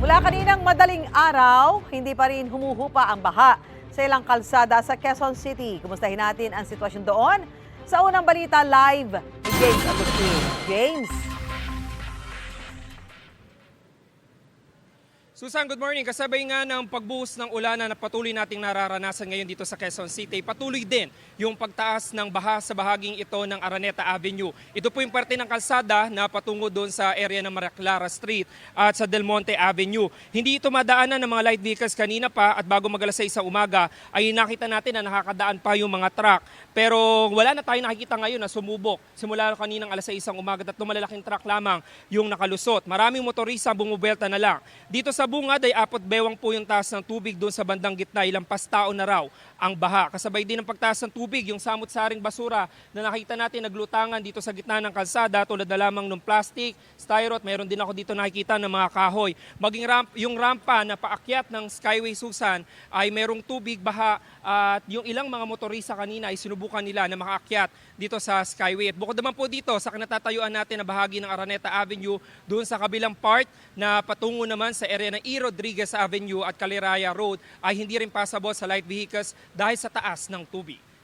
Mula kaninang madaling araw, hindi pa rin humuhupa ang baha sa ilang kalsada sa Quezon City. Kumustahin natin ang sitwasyon doon? Sa unang balita live ni James Agustin. James? Susan, good morning. Kasabay nga ng pagbuhos ng ulan na patuloy nating nararanasan ngayon dito sa Quezon City, patuloy din yung pagtaas ng baha sa bahaging ito ng Araneta Avenue. Ito po yung parte ng kalsada na patungo doon sa area ng Maraclara Street at sa Del Monte Avenue. Hindi ito madaanan ng mga light vehicles kanina pa at bago mag-alas 6 sa umaga ay nakita natin na nakakadaan pa yung mga truck. Pero wala na tayo nakikita ngayon na sumubok. Simula kaninang alas 6 ang umaga at malalaking truck lamang yung nakalusot. Maraming motorista bumubelta na lang. Dito sa bungad ay apot bewang po yung taas ng tubig doon sa bandang gitna. Ilang pastao na raw ang baha. Kasabay din ng pagtaas ng tubig, yung samot-saring basura na nakita natin naglutangan dito sa gitna ng kalsada tulad na lamang ng plastic, styro at mayroon din ako dito nakikita ng mga kahoy. Maging yung rampa na paakyat ng Skyway Susan ay merong tubig, baha at yung ilang mga motorista kanina ay sinubukan nila na makaakyat dito sa Skyway. At bukod naman po dito sa kinatatayuan natin na bahagi ng Araneta Avenue doon sa kabilang part na patungo naman sa area ng E. Rodriguez Avenue at Caliraya Road ay hindi rin passable sa light vehicles dahil sa taas ng tubig.